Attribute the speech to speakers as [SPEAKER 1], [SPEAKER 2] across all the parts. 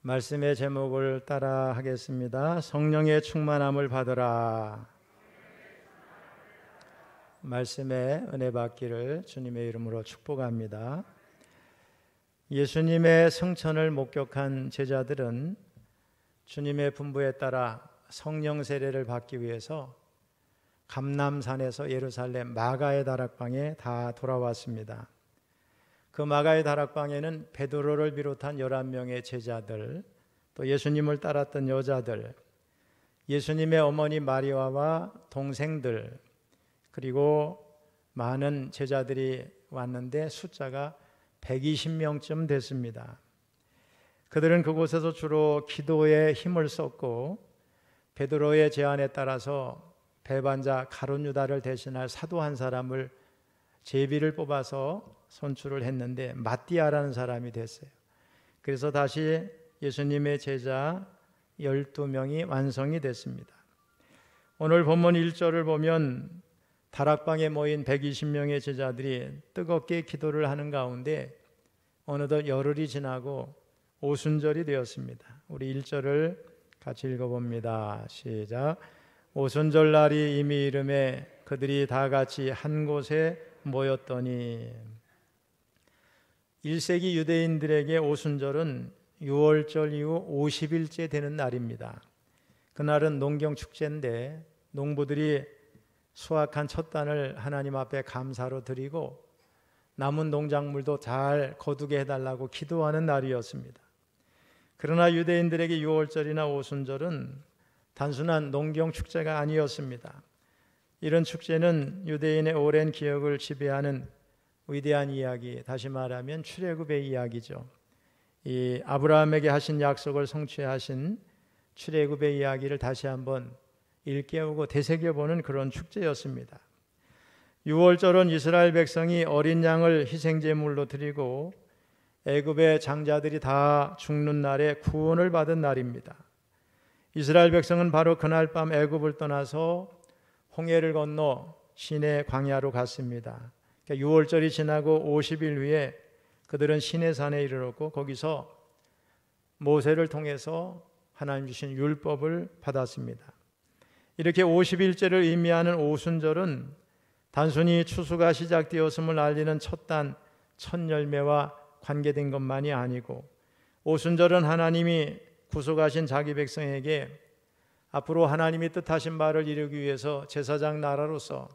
[SPEAKER 1] 말씀의 제목을 따라 하겠습니다. 성령의 충만함을 받으라. 말씀의 은혜 받기를 주님의 이름으로 축복합니다. 예수님의 승천을 목격한 제자들은 주님의 분부에 따라 성령 세례를 받기 위해서 감람산에서 예루살렘 마가의 다락방에 다 돌아왔습니다. 그 마가의 다락방에는 베드로를 비롯한 11명의 제자들, 또 예수님을 따랐던 여자들, 예수님의 어머니 마리아와 동생들, 그리고 많은 제자들이 왔는데 숫자가 120명쯤 됐습니다. 그들은 그곳에서 주로 기도에 힘을 썼고 베드로의 제안에 따라서 배반자 가룟 유다를 대신할 사도 한 사람을 제비를 뽑아서 선출을 했는데 마띠아라는 사람이 됐어요. 그래서 다시 예수님의 제자 12명이 완성이 됐습니다. 오늘 본문 1절을 보면 다락방에 모인 120명의 제자들이 뜨겁게 기도를 하는 가운데 어느덧 열흘이 지나고 오순절이 되었습니다. 우리 1절을 같이 읽어봅니다. 시작. 오순절 날이 이미 이름에 그들이 다 같이 한 곳에 모였더니. 1세기 유대인들에게 오순절은 6월절 이후 50일째 되는 날입니다. 그날은 농경축제인데 농부들이 수확한 첫 단을 하나님 앞에 감사로 드리고 남은 농작물도 잘 거두게 해달라고 기도하는 날이었습니다. 그러나 유대인들에게 6월절이나 오순절은 단순한 농경축제가 아니었습니다. 이런 축제는 유대인의 오랜 기억을 지배하는 위대한 이야기, 다시 말하면 출애굽의 이야기죠. 이 아브라함에게 하신 약속을 성취하신 출애굽의 이야기를 다시 한번 일깨우고 되새겨보는 그런 축제였습니다. 6월절은 이스라엘 백성이 어린 양을 희생제물로 드리고 애굽의 장자들이 다 죽는 날에 구원을 받은 날입니다. 이스라엘 백성은 바로 그날 밤 애굽을 떠나서 홍해를 건너 시내 광야로 갔습니다. 6월절이 지나고 50일 후에 그들은 시내산에 이르렀고 거기서 모세를 통해서 하나님 주신 율법을 받았습니다. 이렇게 50일째를 의미하는 오순절은 단순히 추수가 시작되었음을 알리는 첫단 첫 열매와 관계된 것만이 아니고 오순절은 하나님이 구속하신 자기 백성에게 앞으로 하나님이 뜻하신 바를 이루기 위해서 제사장 나라로서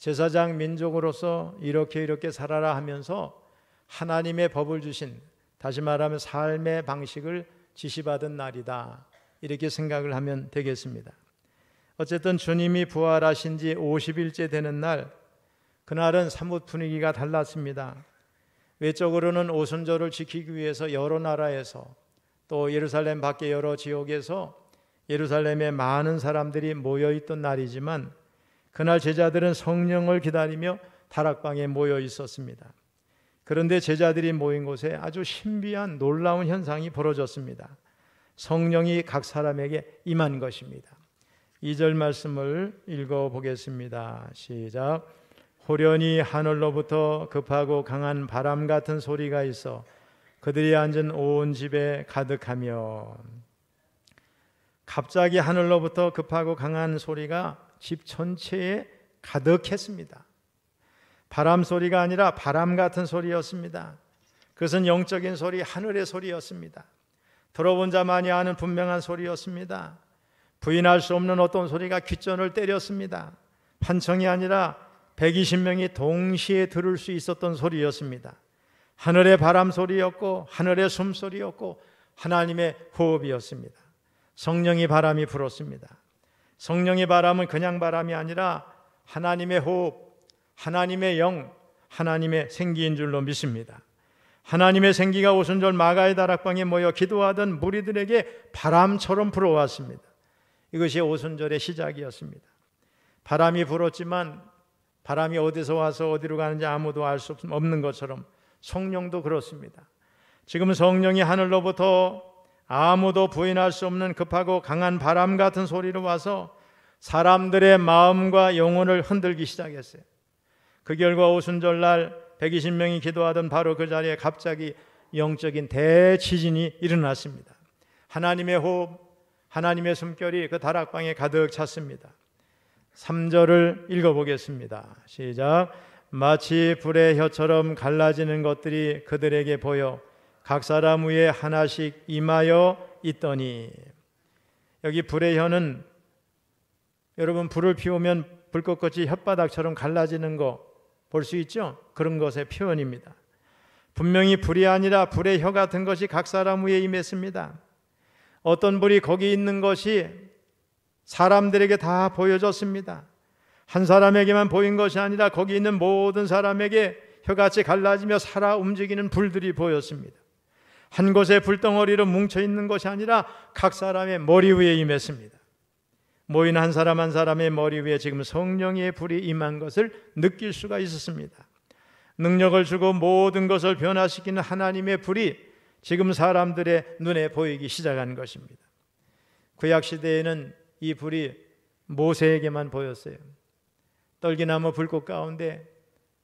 [SPEAKER 1] 제사장 민족으로서 이렇게 살아라 하면서 하나님의 법을 주신, 다시 말하면 삶의 방식을 지시받은 날이다, 이렇게 생각을 하면 되겠습니다. 어쨌든 주님이 부활하신 지 50일째 되는 날, 그날은 사뭇 분위기가 달랐습니다. 외적으로는 오순절을 지키기 위해서 여러 나라에서 또 예루살렘 밖의 여러 지역에서 예루살렘에 많은 사람들이 모여있던 날이지만 그날 제자들은 성령을 기다리며 다락방에 모여 있었습니다. 그런데 제자들이 모인 곳에 아주 신비한 놀라운 현상이 벌어졌습니다. 성령이 각 사람에게 임한 것입니다. 2절 말씀을 읽어보겠습니다. 시작. 호련히 하늘로부터 급하고 강한 바람 같은 소리가 있어 그들이 앉은 온 집에 가득하며. 갑자기 하늘로부터 급하고 강한 소리가 집 전체에 가득했습니다. 바람 소리가 아니라 바람 같은 소리였습니다. 그것은 영적인 소리, 하늘의 소리였습니다. 들어본 자만이 아는 분명한 소리였습니다. 부인할 수 없는 어떤 소리가 귓전을 때렸습니다. 판청이 아니라 120명이 동시에 들을 수 있었던 소리였습니다. 하늘의 바람 소리였고 하늘의 숨소리였고 하나님의 호흡이었습니다. 성령이 바람이 불었습니다. 성령의 바람은 그냥 바람이 아니라 하나님의 호흡, 하나님의 영, 하나님의 생기인 줄로 믿습니다. 하나님의 생기가 오순절 마가의 다락방에 모여 기도하던 무리들에게 바람처럼 불어왔습니다. 이것이 오순절의 시작이었습니다. 바람이 불었지만 바람이 어디서 와서 어디로 가는지 아무도 알 수 없는 것처럼 성령도 그렇습니다. 지금 성령이 하늘로부터 아무도 부인할 수 없는 급하고 강한 바람 같은 소리로 와서 사람들의 마음과 영혼을 흔들기 시작했어요. 그 결과 오순절날 120명이 기도하던 바로 그 자리에 갑자기 영적인 대지진이 일어났습니다. 하나님의 호흡, 하나님의 숨결이 그 다락방에 가득 찼습니다. 3절을 읽어보겠습니다. 시작. 마치 불의 혀처럼 갈라지는 것들이 그들에게 보여 각 사람 위에 하나씩 임하여 있더니. 여기 불의 혀는 여러분 불을 피우면 불꽃같이 혓바닥처럼 갈라지는 거 볼 수 있죠? 그런 것의 표현입니다. 분명히 불이 아니라 불의 혀 같은 것이 각 사람 위에 임했습니다. 어떤 불이 거기 있는 것이 사람들에게 다 보여졌습니다. 한 사람에게만 보인 것이 아니라 거기 있는 모든 사람에게 혀같이 갈라지며 살아 움직이는 불들이 보였습니다. 한 곳에 불덩어리로 뭉쳐있는 것이 아니라 각 사람의 머리 위에 임했습니다. 모인 한 사람 한 사람의 머리 위에 지금 성령의 불이 임한 것을 느낄 수가 있었습니다. 능력을 주고 모든 것을 변화시키는 하나님의 불이 지금 사람들의 눈에 보이기 시작한 것입니다. 구약시대에는 이 불이 모세에게만 보였어요. 떨기나무 불꽃 가운데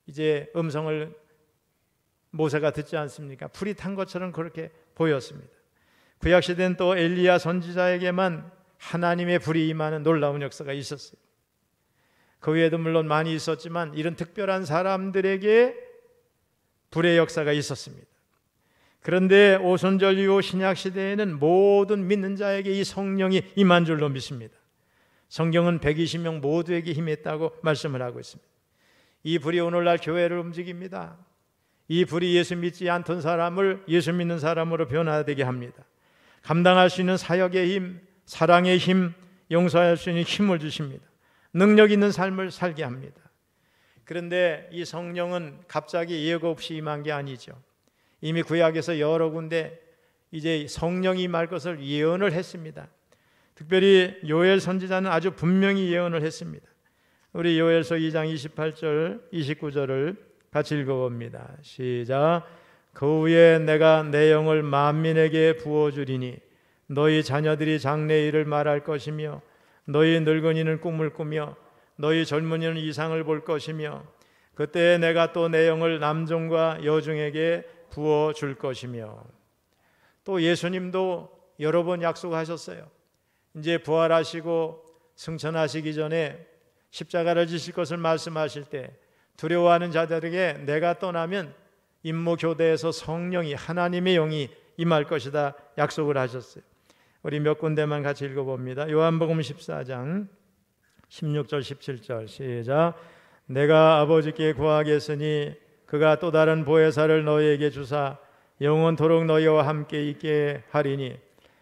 [SPEAKER 1] 이제 음성을 모세가 듣지 않습니까? 불이 탄 것처럼 그렇게 보였습니다. 구약시대는 또 엘리야 선지자에게만 하나님의 불이 임하는 놀라운 역사가 있었어요. 그 외에도 물론 많이 있었지만 이런 특별한 사람들에게 불의 역사가 있었습니다. 그런데 오순절 이후 신약시대에는 모든 믿는 자에게 이 성령이 임한 줄로 믿습니다. 성경은 120명 모두에게 임했다고 말씀을 하고 있습니다. 이 불이 오늘날 교회를 움직입니다. 이 불이 예수 믿지 않던 사람을 예수 믿는 사람으로 변화되게 합니다. 감당할 수 있는 사역의 힘, 사랑의 힘, 용서할 수 있는 힘을 주십니다. 능력 있는 삶을 살게 합니다. 그런데 이 성령은 갑자기 예고 없이 임한 게 아니죠. 이미 구약에서 여러 군데 이제 성령이 임할 것을 예언을 했습니다. 특별히 요엘 선지자는 아주 분명히 예언을 했습니다. 우리 요엘서 2장 28절 29절을 같이 읽어봅니다. 시작. 그 후에 내가 내 영을 만민에게 부어주리니 너희 자녀들이 장래일을 말할 것이며 너희 늙은이는 꿈을 꾸며 너희 젊은이는 이상을 볼 것이며 그때 내가 또 내 영을 남종과 여종에게 부어줄 것이며. 또 예수님도 여러 번 약속하셨어요. 이제 부활하시고 승천하시기 전에 십자가를 지실 것을 말씀하실 때 두려워하는 자들에게 내가 떠나면 임무교대에서 성령이 하나님의 영이 임할 것이다 약속을 하셨어요. 우리 몇 군데만 같이 읽어봅니다. 요한복음 14장 16절 17절 시작. 내가 아버지께 구하겠으니 그가 또 다른 보혜사를 너희에게 주사 영원토록 너희와 함께 있게 하리니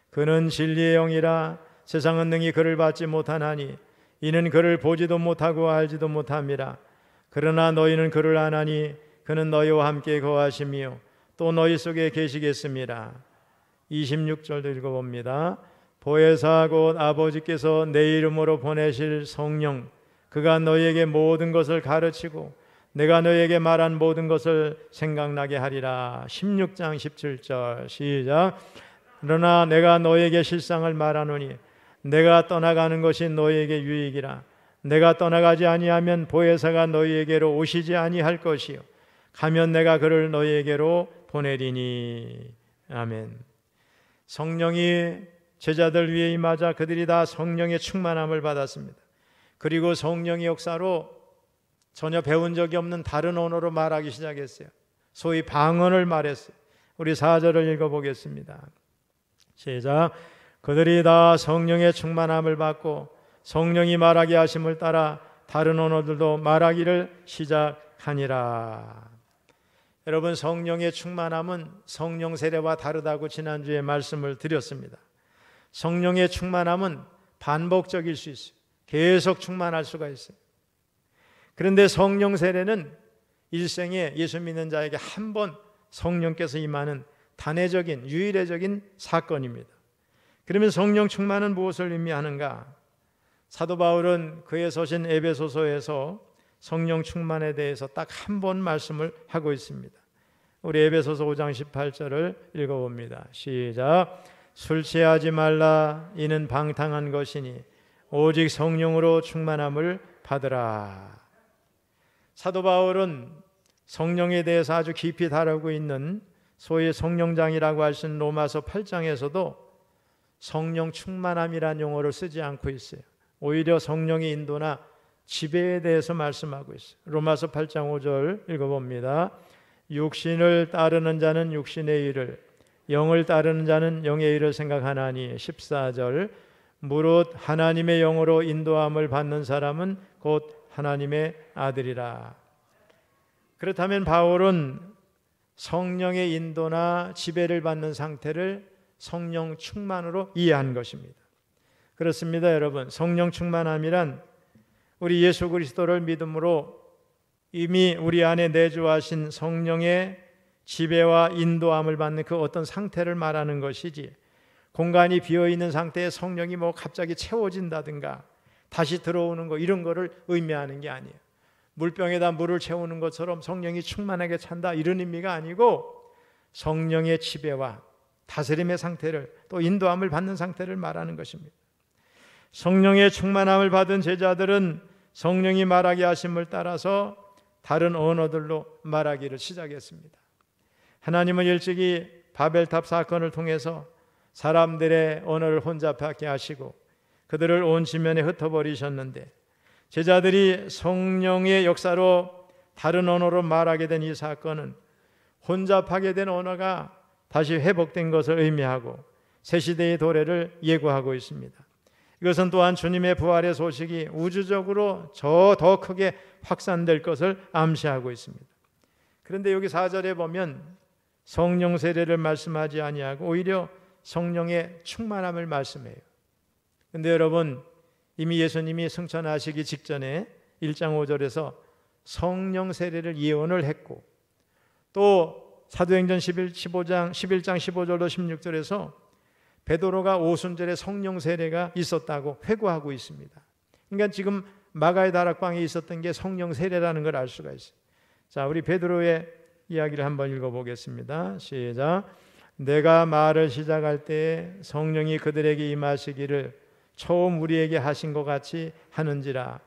[SPEAKER 1] 그는 진리의 영이라 세상은 능히 그를 받지 못하나니 이는 그를 보지도 못하고 알지도 못함이라. 그러나 너희는 그를 아나니 그는 너희와 함께 거하시며 또 너희 속에 계시겠습니다. 26절도 읽어봅니다. 보혜사 곧 아버지께서 내 이름으로 보내실 성령 그가 너희에게 모든 것을 가르치고 내가 너희에게 말한 모든 것을 생각나게 하리라. 16장 17절 시작. 그러나 내가 너희에게 실상을 말하노니 내가 떠나가는 것이 너희에게 유익이라. 내가 떠나가지 아니하면 보혜사가 너희에게로 오시지 아니할 것이요 가면 내가 그를 너희에게로 보내리니. 아멘. 성령이 제자들 위에 임하자 그들이 다 성령의 충만함을 받았습니다. 그리고 성령의 역사로 전혀 배운 적이 없는 다른 언어로 말하기 시작했어요. 소위 방언을 말했어요. 우리 4절을 읽어보겠습니다. 시작. 그들이 다 성령의 충만함을 받고 성령이 말하게 하심을 따라 다른 언어들도 말하기를 시작하니라. 여러분, 성령의 충만함은 성령 세례와 다르다고 지난주에 말씀을 드렸습니다. 성령의 충만함은 반복적일 수 있어요. 계속 충만할 수가 있어요. 그런데 성령 세례는 일생에 예수 믿는 자에게 한 번 성령께서 임하는 단회적인 유일회적인 사건입니다. 그러면 성령 충만은 무엇을 의미하는가? 사도 바울은 그의 서신 에베소서에서 성령 충만에 대해서 딱 한 번 말씀을 하고 있습니다. 우리 에베소서 5장 18절을 읽어봅니다. 시작. 술 취하지 말라. 이는 방탕한 것이니 오직 성령으로 충만함을 받으라. 사도 바울은 성령에 대해서 아주 깊이 다루고 있는 소위 성령장이라고 할 수 있는 로마서 8장에서도 성령 충만함이라는 용어를 쓰지 않고 있어요. 오히려 성령의 인도나 지배에 대해서 말씀하고 있어요. 로마서 8장 5절 읽어봅니다. 육신을 따르는 자는 육신의 일을, 영을 따르는 자는 영의 일을 생각하나니. 14절 무릇 하나님의 영으로 인도함을 받는 사람은 곧 하나님의 아들이라. 그렇다면 바울은 성령의 인도나 지배를 받는 상태를 성령 충만으로 이해한 것입니다. 그렇습니다, 여러분. 성령 충만함이란 우리 예수 그리스도를 믿음으로 이미 우리 안에 내주하신 성령의 지배와 인도함을 받는 그 어떤 상태를 말하는 것이지, 공간이 비어있는 상태에 성령이 뭐 갑자기 채워진다든가 다시 들어오는 거, 이런 거를 의미하는 게 아니에요. 물병에다 물을 채우는 것처럼 성령이 충만하게 찬다, 이런 의미가 아니고 성령의 지배와 다스림의 상태를, 또 인도함을 받는 상태를 말하는 것입니다. 성령의 충만함을 받은 제자들은 성령이 말하게 하심을 따라서 다른 언어들로 말하기를 시작했습니다. 하나님은 일찍이 바벨탑 사건을 통해서 사람들의 언어를 혼잡하게 하시고 그들을 온 지면에 흩어버리셨는데, 제자들이 성령의 역사로 다른 언어로 말하게 된 이 사건은 혼잡하게 된 언어가 다시 회복된 것을 의미하고 새 시대의 도래를 예고하고 있습니다. 이것은 또한 주님의 부활의 소식이 우주적으로 더 크게 확산될 것을 암시하고 있습니다. 그런데 여기 4절에 보면 성령 세례를 말씀하지 아니하고 오히려 성령의 충만함을 말씀해요. 그런데 여러분, 이미 예수님이 승천하시기 직전에 1장 5절에서 성령 세례를 예언을 했고, 또 사도행전 11장 15절로 16절에서 베드로가 오순절에 성령 세례가 있었다고 회고하고 있습니다. 그러니까 지금 마가의 다락방에 있었던 게 성령 세례라는 걸 알 수가 있어요. 자, 우리 베드로의 이야기를 한번 읽어보겠습니다. 시작. 내가 말을 시작할 때 성령이 그들에게 임하시기를 처음 우리에게 하신 것 같이 하는지라.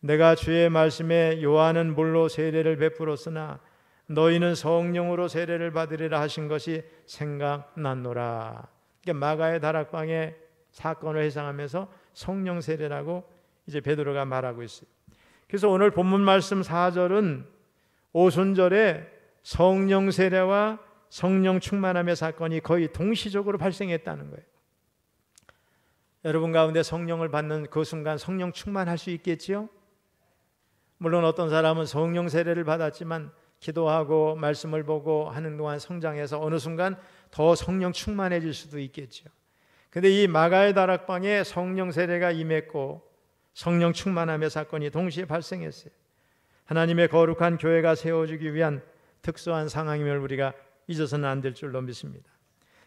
[SPEAKER 1] 내가 주의 말씀에 요한은 물로 세례를 베풀었으나 너희는 성령으로 세례를 받으리라 하신 것이 생각났노라. 그러니까 마가의 다락방의 사건을 회상하면서 성령 세례라고 이제 베드로가 말하고 있어요. 그래서 오늘 본문 말씀 4절은 오순절에 성령 세례와 성령 충만함의 사건이 거의 동시적으로 발생했다는 거예요. 여러분 가운데 성령을 받는 그 순간 성령 충만할 수 있겠지요? 물론 어떤 사람은 성령 세례를 받았지만 기도하고 말씀을 보고 하는 동안 성장해서 어느 순간 더 성령 충만해질 수도 있겠죠. 그런데 이 마가의 다락방에 성령 세례가 임했고 성령 충만함의 사건이 동시에 발생했어요. 하나님의 거룩한 교회가 세워지기 위한 특수한 상황임을 우리가 잊어서는 안 될 줄로 믿습니다.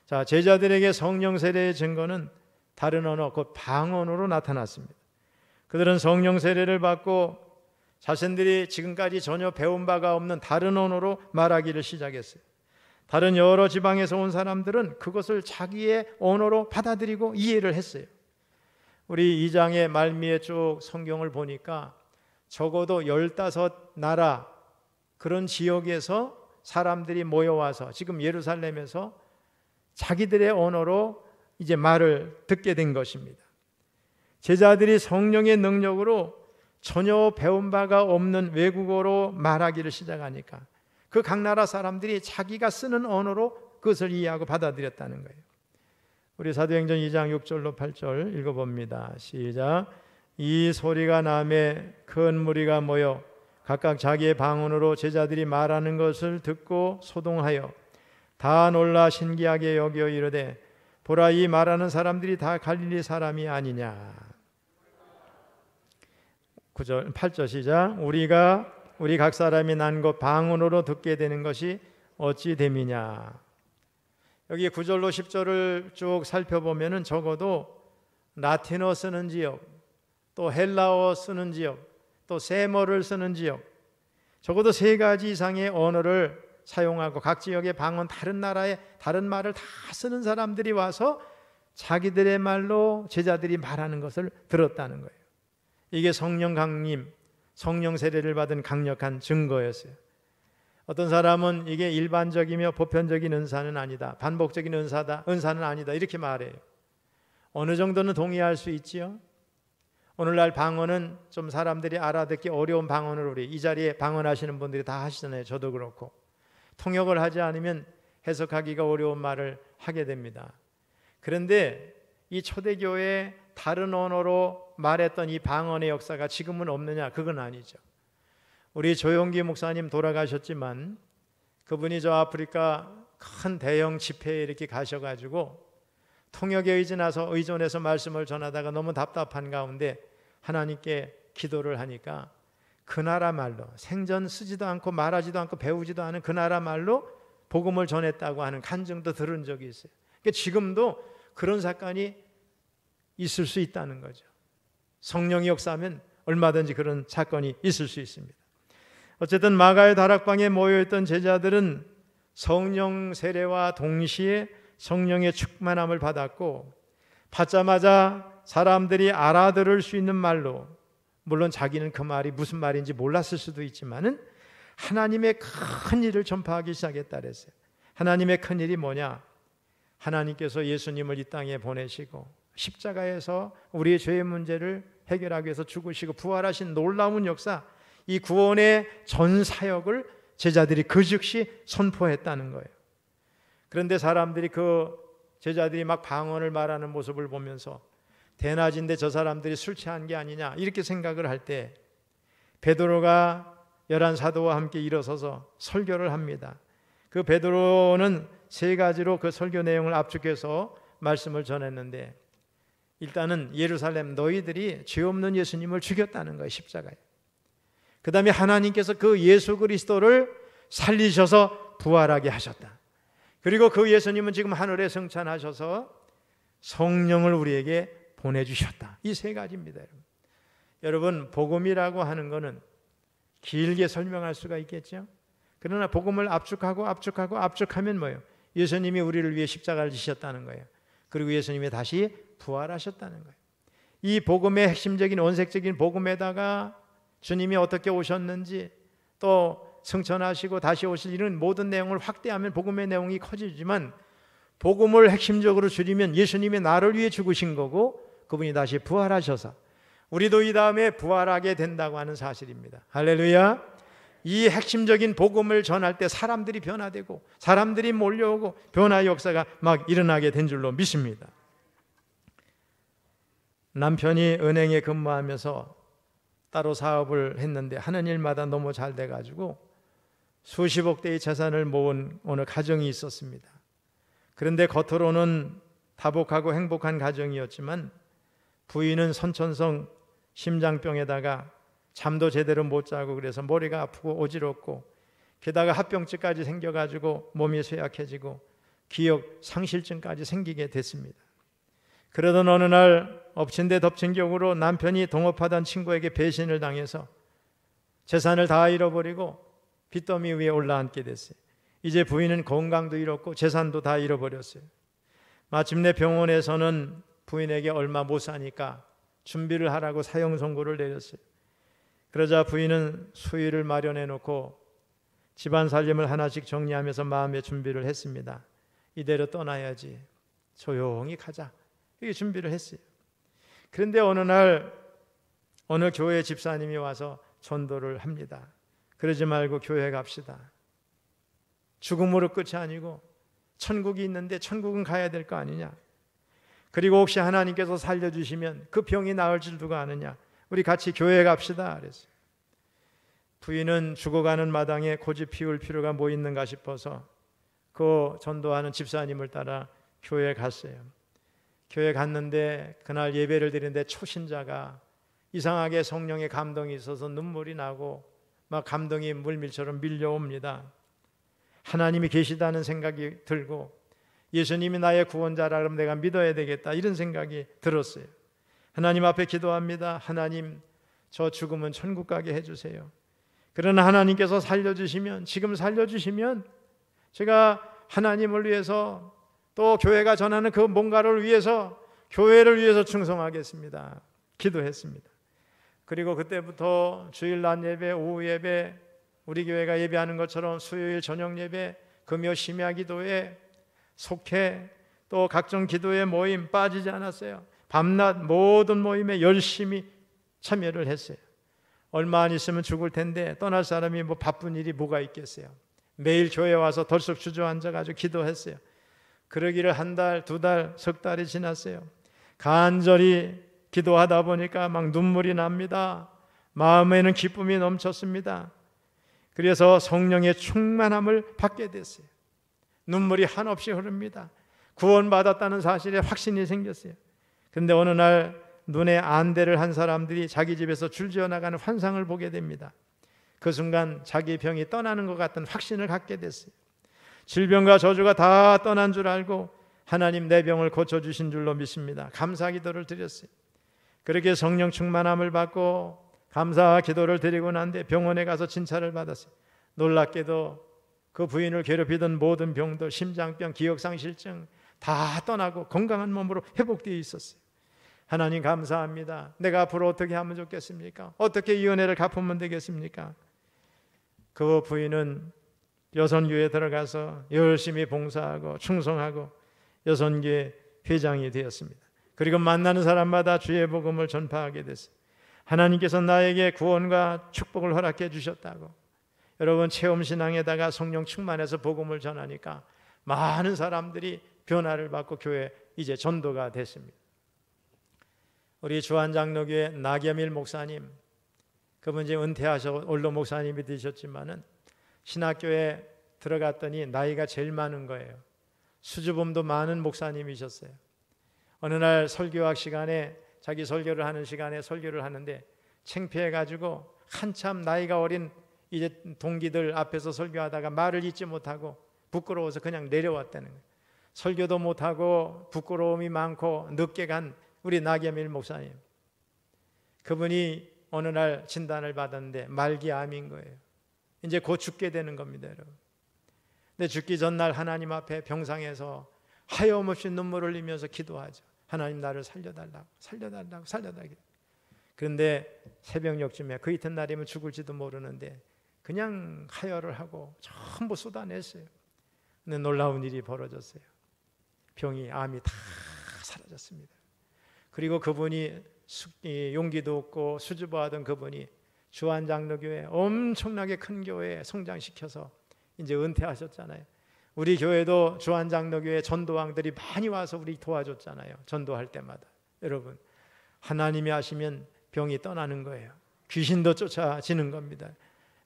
[SPEAKER 1] 자, 제자들에게 성령 세례의 증거는 다른 언어, 곧 방언으로 나타났습니다. 그들은 성령 세례를 받고 자신들이 지금까지 전혀 배운 바가 없는 다른 언어로 말하기를 시작했어요. 다른 여러 지방에서 온 사람들은 그것을 자기의 언어로 받아들이고 이해를 했어요. 우리 2장의 말미에 쭉 성경을 보니까 적어도 15나라 그런 지역에서 사람들이 모여와서 지금 예루살렘에서 자기들의 언어로 이제 말을 듣게 된 것입니다. 제자들이 성령의 능력으로 전혀 배운 바가 없는 외국어로 말하기를 시작하니까 그 각 나라 사람들이 자기가 쓰는 언어로 그것을 이해하고 받아들였다는 거예요. 우리 사도행전 2장 6절로 8절 읽어봅니다. 시작. 이 소리가 나매 큰 무리가 모여 각각 자기의 방언으로 제자들이 말하는 것을 듣고 소동하여 다 놀라 신기하게 여겨 이르되 보라, 이 말하는 사람들이 다 갈릴리 사람이 아니냐. 9절 8절 시작. 우리 각 사람이 난 것 방언으로 듣게 되는 것이 어찌 됨이냐. 여기 9절로 10절을 쭉 살펴보면은 적어도 라틴어 쓰는 지역, 또 헬라어 쓰는 지역, 또 세머를 쓰는 지역, 적어도 3가지 이상의 언어를 사용하고 각 지역의 방언, 다른 나라의 다른 말을 다 쓰는 사람들이 와서 자기들의 말로 제자들이 말하는 것을 들었다는 거예요. 이게 성령 강림, 성령 세례를 받은 강력한 증거였어요. 어떤 사람은 이게 일반적이며 보편적인 은사는 아니다, 반복적인 은사는 아니다, 이렇게 말해요. 어느 정도는 동의할 수 있지요. 오늘날 방언은 좀 사람들이 알아듣기 어려운 방언을 우리 이 자리에 방언하시는 분들이 다 하시잖아요. 저도 그렇고. 통역을 하지 않으면 해석하기가 어려운 말을 하게 됩니다. 그런데 이 초대교회에 다른 언어로 말했던 이 방언의 역사가 지금은 없느냐? 그건 아니죠. 우리 조용기 목사님 돌아가셨지만 그분이 저 아프리카 큰 대형 집회에 이렇게 가셔가지고 통역에 의존해서 말씀을 전하다가 너무 답답한 가운데 하나님께 기도를 하니까 그 나라 말로, 생전 쓰지도 않고 말하지도 않고 배우지도 않은 그 나라 말로 복음을 전했다고 하는 간증도 들은 적이 있어요. 그러니까 지금도 그런 사건이 있을 수 있다는 거죠. 성령이 역사하면 얼마든지 그런 사건이 있을 수 있습니다. 어쨌든 마가의 다락방에 모여있던 제자들은 성령 세례와 동시에 성령의 충만함을 받았고, 받자마자 사람들이 알아들을 수 있는 말로, 물론 자기는 그 말이 무슨 말인지 몰랐을 수도 있지만은 하나님의 큰 일을 전파하기 시작했다 그랬어요. 하나님의 큰 일이 뭐냐? 하나님께서 예수님을 이 땅에 보내시고 십자가에서 우리의 죄의 문제를 해결하기 위해서 죽으시고 부활하신 놀라운 역사, 이 구원의 전 사역을 제자들이 그 즉시 선포했다는 거예요. 그런데 사람들이 그 제자들이 막 방언을 말하는 모습을 보면서 대낮인데 저 사람들이 술 취한 게 아니냐 이렇게 생각을 할 때 베드로가 11 사도와 함께 일어서서 설교를 합니다. 그 베드로는 3가지로 그 설교 내용을 압축해서 말씀을 전했는데, 일단은 예루살렘 너희들이 죄 없는 예수님을 죽였다는 거예요. 십자가에. 그 다음에 하나님께서 그 예수 그리스도를 살리셔서 부활하게 하셨다. 그리고 그 예수님은 지금 하늘에 승천하셔서 성령을 우리에게 보내주셨다. 이 3가지입니다. 여러분, 복음이라고 하는 것은 길게 설명할 수가 있겠죠. 그러나 복음을 압축하면 뭐예요? 예수님이 우리를 위해 십자가를 지셨다는 거예요. 그리고 예수님이 다시 부활하셨다는 거예요. 이 복음의 핵심적인 원색적인 복음에다가 주님이 어떻게 오셨는지, 또 승천하시고 다시 오실 이런 모든 내용을 확대하면 복음의 내용이 커지지만, 복음을 핵심적으로 줄이면 예수님이 나를 위해 죽으신 거고 그분이 다시 부활하셔서 우리도 이 다음에 부활하게 된다고 하는 사실입니다. 할렐루야. 이 핵심적인 복음을 전할 때 사람들이 변화되고 사람들이 몰려오고 변화의 역사가 막 일어나게 된 줄로 믿습니다. 남편이 은행에 근무하면서 따로 사업을 했는데 하는 일마다 너무 잘 돼가지고 수십억 대의 재산을 모은 어느 가정이 있었습니다. 그런데 겉으로는 다복하고 행복한 가정이었지만 부인은 선천성 심장병에다가 잠도 제대로 못 자고 그래서 머리가 아프고 어지럽고, 게다가 합병증까지 생겨가지고 몸이 쇠약해지고 기억 상실증까지 생기게 됐습니다. 그러던 어느 날 엎친 데 덮친 격으로 남편이 동업하던 친구에게 배신을 당해서 재산을 다 잃어버리고 빚더미 위에 올라앉게 됐어요. 이제 부인은 건강도 잃었고 재산도 다 잃어버렸어요. 마침내 병원에서는 부인에게 얼마 못 사니까 준비를 하라고 사형 선고를 내렸어요. 그러자 부인은 수의를 마련해 놓고 집안 살림을 하나씩 정리하면서 마음의 준비를 했습니다. 이대로 떠나야지, 조용히 가자, 이렇게 준비를 했어요. 그런데 어느 날 어느 교회 집사님이 와서 전도를 합니다. 그러지 말고 교회 갑시다. 죽음으로 끝이 아니고 천국이 있는데 천국은 가야 될 거 아니냐. 그리고 혹시 하나님께서 살려주시면 그 병이 나을 줄 누가 아느냐. 우리 같이 교회 갑시다 그랬어요. 부인은 죽어가는 마당에 고집 피울 필요가 뭐 있는가 싶어서 그 전도하는 집사님을 따라 교회에 갔어요. 교회 갔는데 그날 예배를 드리는데 초신자가 이상하게 성령의 감동이 있어서 눈물이 나고 막 감동이 물밀처럼 밀려옵니다. 하나님이 계시다는 생각이 들고 예수님이 나의 구원자라 그러면 내가 믿어야 되겠다, 이런 생각이 들었어요. 하나님 앞에 기도합니다. 하나님, 저 죽으면 천국 가게 해주세요. 그러나 하나님께서 살려주시면, 지금 살려주시면 제가 하나님을 위해서 또 교회가 전하는 그 뭔가를 위해서, 교회를 위해서 충성하겠습니다. 기도했습니다. 그리고 그때부터 주일 낮 예배, 오후 예배, 우리 교회가 예배하는 것처럼 수요일 저녁 예배, 금요 심야 기도에 속해 또 각종 기도의 모임 빠지지 않았어요. 밤낮 모든 모임에 열심히 참여를 했어요. 얼마 안 있으면 죽을 텐데 떠날 사람이 뭐 바쁜 일이 뭐가 있겠어요. 매일 교회 와서 덜썩 주저앉아가지고 기도했어요. 그러기를 한 달, 두 달, 석 달이 지났어요. 간절히 기도하다 보니까 막 눈물이 납니다. 마음에는 기쁨이 넘쳤습니다. 그래서 성령의 충만함을 받게 됐어요. 눈물이 한없이 흐릅니다. 구원받았다는 사실에 확신이 생겼어요. 그런데 어느 날 눈에 안대를 한 사람들이 자기 집에서 줄지어 나가는 환상을 보게 됩니다. 그 순간 자기 병이 떠나는 것 같은 확신을 갖게 됐어요. 질병과 저주가 다 떠난 줄 알고 하나님 내 병을 고쳐주신 줄로 믿습니다. 감사 기도를 드렸어요. 그렇게 성령 충만함을 받고 감사 기도를 드리고 난 뒤 병원에 가서 진찰을 받았어요. 놀랍게도 그 부인을 괴롭히던 모든 병들, 심장병, 기억상실증 다 떠나고 건강한 몸으로 회복되어 있었어요. 하나님 감사합니다. 내가 앞으로 어떻게 하면 좋겠습니까? 어떻게 이 은혜를 갚으면 되겠습니까? 그 부인은 여선교에 들어가서 열심히 봉사하고 충성하고 여선교회 회장이 되었습니다. 그리고 만나는 사람마다 주의 복음을 전파하게 됐어요. 하나님께서 나에게 구원과 축복을 허락해 주셨다고. 여러분, 체험신앙에다가 성령 충만해서 복음을 전하니까 많은 사람들이 변화를 받고 교회 이제 전도가 됐습니다. 우리 주한장로교회 나겸일 목사님, 그분 이제 은퇴하셔 원로 목사님이 되셨지만은 신학교에 들어갔더니 나이가 제일 많은 거예요. 수줍음도 많은 목사님이셨어요. 어느 날 설교학 시간에 자기 설교를 하는 시간에 설교를 하는데 창피해가지고 한참 나이가 어린 이제 동기들 앞에서 설교하다가 말을 잇지 못하고 부끄러워서 그냥 내려왔다는 거예요. 설교도 못하고 부끄러움이 많고 늦게 간 우리 나겸일 목사님, 그분이 어느 날 진단을 받았는데 말기암인 거예요. 이제 곧 죽게 되는 겁니다, 여러분. 근데 죽기 전날 하나님 앞에 병상에서 하염없이 눈물을 흘리면서 기도하죠. 하나님 나를 살려달라고, 살려달라고, 살려달라고. 그런데 새벽녘쯤에 그 이튿날이면 죽을지도 모르는데 그냥 하혈을 하고 전부 쏟아냈어요. 근데 놀라운 일이 벌어졌어요. 병이, 암이 다 사라졌습니다. 그리고 그분이 용기도 없고 수줍어하던 그분이 주한장로교회 엄청나게 큰 교회에 성장시켜서 이제 은퇴하셨잖아요. 우리 교회도 주한장로교회 전도왕들이 많이 와서 우리 도와줬잖아요. 전도할 때마다. 여러분, 하나님이 하시면 병이 떠나는 거예요. 귀신도 쫓아지는 겁니다.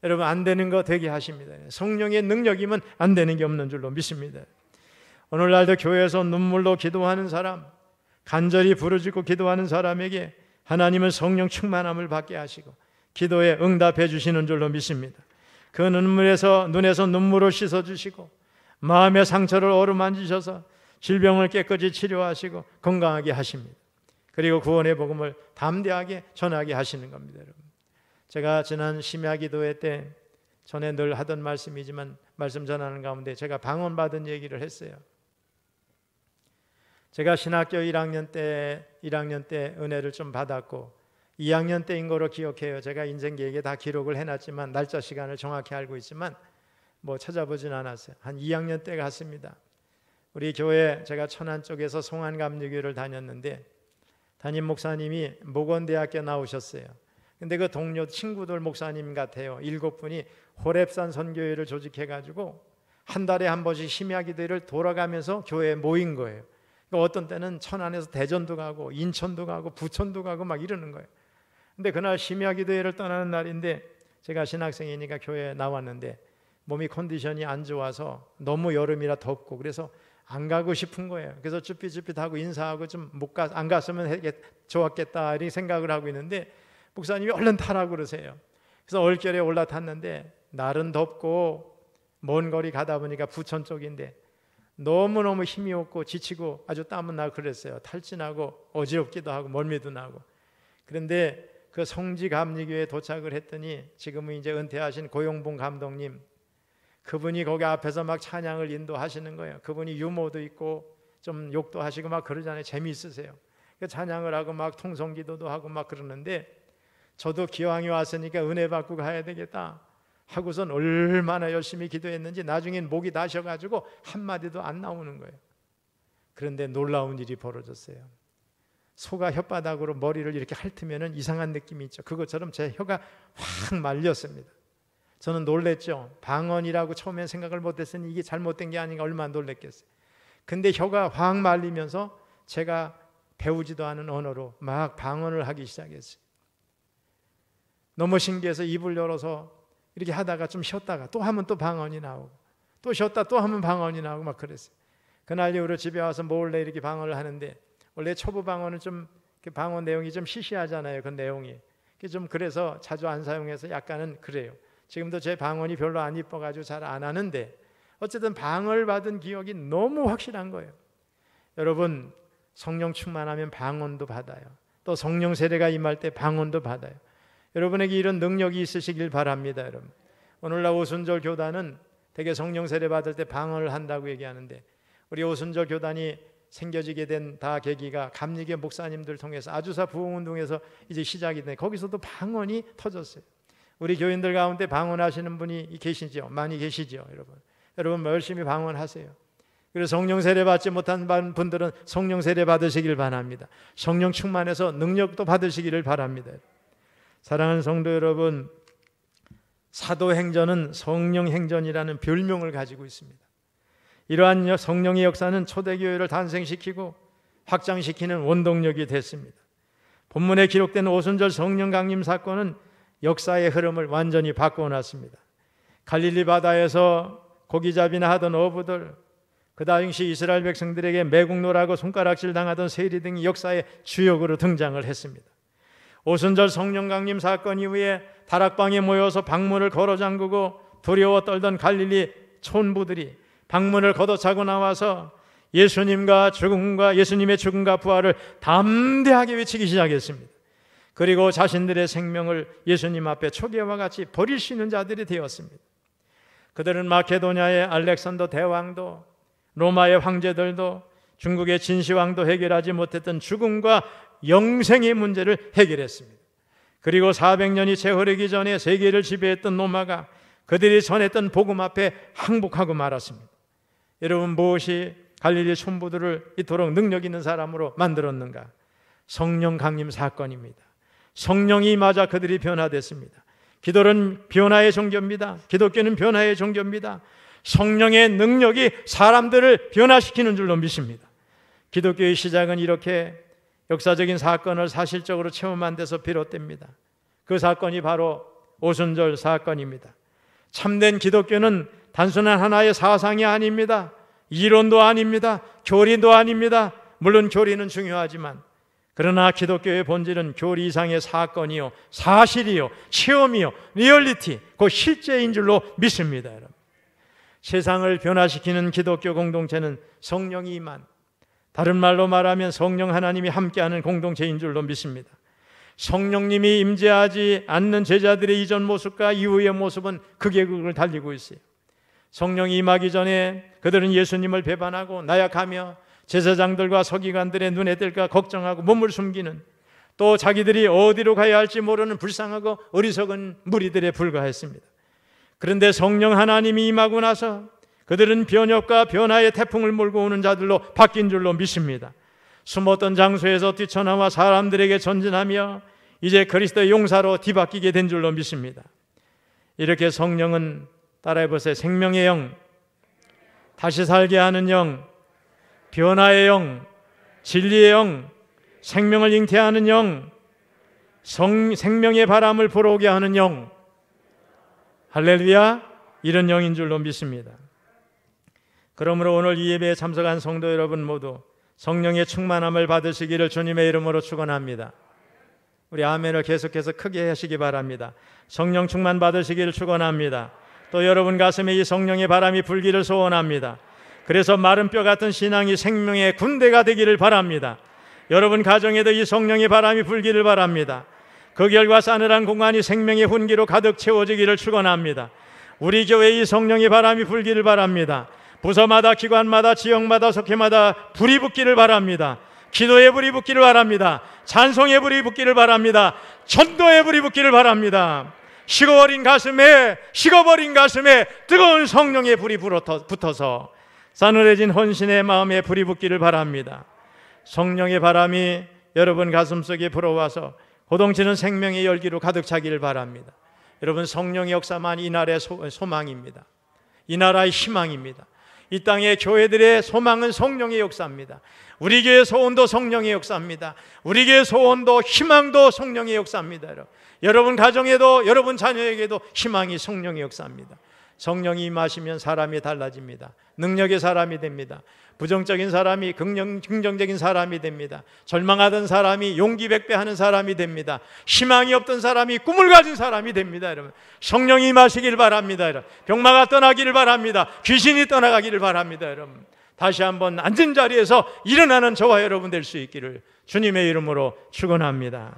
[SPEAKER 1] 여러분, 안 되는 거 되게 하십니다. 성령의 능력이면 안 되는 게 없는 줄로 믿습니다. 오늘날도 교회에서 눈물로 기도하는 사람, 간절히 부르짖고 기도하는 사람에게 하나님은 성령 충만함을 받게 하시고 기도에 응답해 주시는 줄로 믿습니다. 그 눈에서 눈물을 씻어주시고 마음의 상처를 어루만지셔서 질병을 깨끗이 치료하시고 건강하게 하십니다. 그리고 구원의 복음을 담대하게 전하게 하시는 겁니다. 여러분, 제가 지난 심야 기도회 때 전에 늘 하던 말씀이지만 말씀 전하는 가운데 제가 방언받은 얘기를 했어요. 제가 신학교 1학년 때 은혜를 좀 받았고 2학년 때인 거로 기억해요. 제가 인생기획에 다 기록을 해놨지만 날짜 시간을 정확히 알고 있지만 뭐 찾아보진 않았어요. 한 2학년 때 갔습니다. 우리 교회, 제가 천안 쪽에서 송안감리교회를 다녔는데 담임 목사님이 목원대학교 나오셨어요. 근데 그 동료 친구들 목사님 같아요. 7분이 호랩산 선교회를 조직해가지고 한 달에 한 번씩 심야 기도회를 돌아가면서 교회에 모인 거예요. 그러니까 어떤 때는 천안에서 대전도 가고 인천도 가고 부천도 가고 막 이러는 거예요. 근데 그날 심야 기도회를 떠나는 날인데 제가 신학생이니까 교회에 나왔는데 몸이 컨디션이 안 좋아서 너무 여름이라 덥고 그래서 안 가고 싶은 거예요. 그래서 쭈삣쭈삣하고 인사하고 좀 안 갔으면 좋았겠다 이렇게 생각을 하고 있는데 목사님이 얼른 타라고 그러세요. 그래서 얼결에 올라탔는데 날은 덥고 먼 거리 가다 보니까 부천 쪽인데 너무너무 힘이 없고 지치고 아주 땀은 나고 그랬어요. 탈진하고 어지럽기도 하고 멀미도 나고. 그런데 그 성지감리교회에 도착을 했더니 지금은 이제 은퇴하신 고용봉 감독님, 그분이 거기 앞에서 막 찬양을 인도하시는 거예요. 그분이 유머도 있고 좀 욕도 하시고 막 그러잖아요. 재미있으세요. 찬양을 하고 막 통성기도도 하고 막 그러는데 저도 기왕이 왔으니까 은혜 받고 가야 되겠다 하고선 얼마나 열심히 기도했는지 나중엔 목이 나셔가지고 한마디도 안 나오는 거예요. 그런데 놀라운 일이 벌어졌어요. 소가 혓바닥으로 머리를 이렇게 핥으면 이상한 느낌이 있죠. 그것처럼 제 혀가 확 말렸습니다. 저는 놀랬죠. 방언이라고 처음엔 생각을 못했으니 이게 잘못된 게 아닌가 얼마나 놀랬겠어요. 근데 혀가 확 말리면서 제가 배우지도 않은 언어로 막 방언을 하기 시작했어요. 너무 신기해서 입을 열어서 이렇게 하다가 좀 쉬었다가 또 하면 또 방언이 나오고, 또 쉬었다 또 하면 방언이 나오고 막 그랬어요. 그날 이후로 집에 와서 몰래 이렇게 방언을 하는데, 원래 초보 방언은 좀 방언 내용이 좀 시시하잖아요. 그 내용이 좀 그래서 자주 안 사용해서 약간은 그래요. 지금도 제 방언이 별로 안 이뻐가지고 잘 안 하는데, 어쨌든 방언을 받은 기억이 너무 확실한 거예요. 여러분, 성령 충만하면 방언도 받아요. 또 성령 세례가 임할 때 방언도 받아요. 여러분에게 이런 능력이 있으시길 바랍니다. 여러분, 오늘날 오순절 교단은 되게 성령 세례 받을 때 방언을 한다고 얘기하는데, 우리 오순절 교단이 생겨지게 된 다 계기가 감리교 목사님들 통해서 아주사 부흥운동에서 이제 시작이 돼. 거기서도 방언이 터졌어요. 우리 교인들 가운데 방언하시는 분이 계시죠? 많이 계시죠, 여러분 열심히 방언하세요. 그래서 성령 세례 받지 못한 분들은 성령 세례 받으시길 바랍니다. 성령 충만해서 능력도 받으시기를 바랍니다. 사랑하는 성도 여러분, 사도행전은 성령행전이라는 별명을 가지고 있습니다. 이러한 성령의 역사는 초대교회를 탄생시키고 확장시키는 원동력이 됐습니다. 본문에 기록된 오순절 성령 강림 사건은 역사의 흐름을 완전히 바꿔놨습니다. 갈릴리 바다에서 고기잡이나 하던 어부들, 그 당시 이스라엘 백성들에게 매국노라고 손가락질 당하던 세리 등이 역사의 주역으로 등장을 했습니다. 오순절 성령 강림 사건 이후에 다락방에 모여서 방문을 걸어 잠그고 두려워 떨던 갈릴리 촌부들이 방문을 걷어차고 나와서 예수님의 죽음과 부활을 담대하게 외치기 시작했습니다. 그리고 자신들의 생명을 예수님 앞에 초계와 같이 버릴 수 있는 자들이 되었습니다. 그들은 마케도냐의 알렉산더 대왕도, 로마의 황제들도, 중국의 진시황도 해결하지 못했던 죽음과 영생의 문제를 해결했습니다. 그리고 400년이 채 흐르기 전에 세계를 지배했던 로마가 그들이 전했던 복음 앞에 항복하고 말았습니다. 여러분, 무엇이 갈릴리 촌부들을 이토록 능력 있는 사람으로 만들었는가? 성령 강림 사건입니다. 성령이 임하자 그들이 변화됐습니다. 기도는 변화의 종교입니다. 기독교는 변화의 종교입니다. 성령의 능력이 사람들을 변화시키는 줄로 믿습니다. 기독교의 시작은 이렇게 역사적인 사건을 사실적으로 체험한 데서 비롯됩니다. 그 사건이 바로 오순절 사건입니다. 참된 기독교는 단순한 하나의 사상이 아닙니다. 이론도 아닙니다. 교리도 아닙니다. 물론 교리는 중요하지만, 그러나 기독교의 본질은 교리 이상의 사건이요, 사실이요, 체험이요, 리얼리티, 그 실제인 줄로 믿습니다. 여러분, 세상을 변화시키는 기독교 공동체는 성령이 임한, 다른 말로 말하면 성령 하나님이 함께하는 공동체인 줄로 믿습니다. 성령님이 임재하지 않는 제자들의 이전 모습과 이후의 모습은 극을 달리고 있어요. 성령이 임하기 전에 그들은 예수님을 배반하고 나약하며 제사장들과 서기관들의 눈에 뜰까 걱정하고 몸을 숨기는, 또 자기들이 어디로 가야 할지 모르는 불쌍하고 어리석은 무리들에 불과했습니다. 그런데 성령 하나님이 임하고 나서 그들은 변혁과 변화의 태풍을 몰고 오는 자들로 바뀐 줄로 믿습니다. 숨었던 장소에서 뛰쳐나와 사람들에게 전진하며 이제 그리스도의 용사로 뒤바뀌게 된 줄로 믿습니다. 이렇게 성령은, 따라해보세요, 생명의 영, 다시 살게 하는 영, 변화의 영, 진리의 영, 생명을 잉태하는 영, 생명의 바람을 불어오게 하는 영, 할렐루야, 이런 영인 줄로 믿습니다. 그러므로 오늘 이 예배에 참석한 성도 여러분 모두 성령의 충만함을 받으시기를 주님의 이름으로 축원합니다. 우리 아멘을 계속해서 크게 하시기 바랍니다. 성령 충만 받으시기를 축원합니다. 또 여러분 가슴에 이 성령의 바람이 불기를 소원합니다. 그래서 마른 뼈 같은 신앙이 생명의 군대가 되기를 바랍니다. 여러분 가정에도 이 성령의 바람이 불기를 바랍니다. 그 결과 싸늘한 공간이 생명의 훈기로 가득 채워지기를 축원합니다. 우리 교회에 이 성령의 바람이 불기를 바랍니다. 부서마다, 기관마다, 지역마다, 속회마다 불이 붙기를 바랍니다. 기도의 불이 붙기를 바랍니다. 찬송의 불이 붙기를 바랍니다. 전도의 불이 붙기를 바랍니다. 식어버린 가슴에 뜨거운 성령의 불이 붙어서 싸늘해진 헌신의 마음에 불이 붙기를 바랍니다. 성령의 바람이 여러분 가슴속에 불어와서 고동치는 생명의 열기로 가득 차기를 바랍니다. 여러분, 성령의 역사만 이 나라의 소망입니다. 이 나라의 희망입니다. 이 땅의 교회들의 소망은 성령의 역사입니다. 우리 교회 소원도 성령의 역사입니다. 우리 교회 소원도 희망도 성령의 역사입니다. 여러분 가정에도, 여러분 자녀에게도 희망이 성령의 역사입니다. 성령이 임하시면 사람이 달라집니다. 능력의 사람이 됩니다. 부정적인 사람이 긍정적인 사람이 됩니다. 절망하던 사람이 용기 백배하는 사람이 됩니다. 희망이 없던 사람이 꿈을 가진 사람이 됩니다. 여러분, 성령이 임하시길 바랍니다. 여러분, 병마가 떠나기를 바랍니다. 귀신이 떠나가기를 바랍니다. 여러분, 다시 한번 앉은 자리에서 일어나는 저와 여러분 될 수 있기를 주님의 이름으로 축원합니다.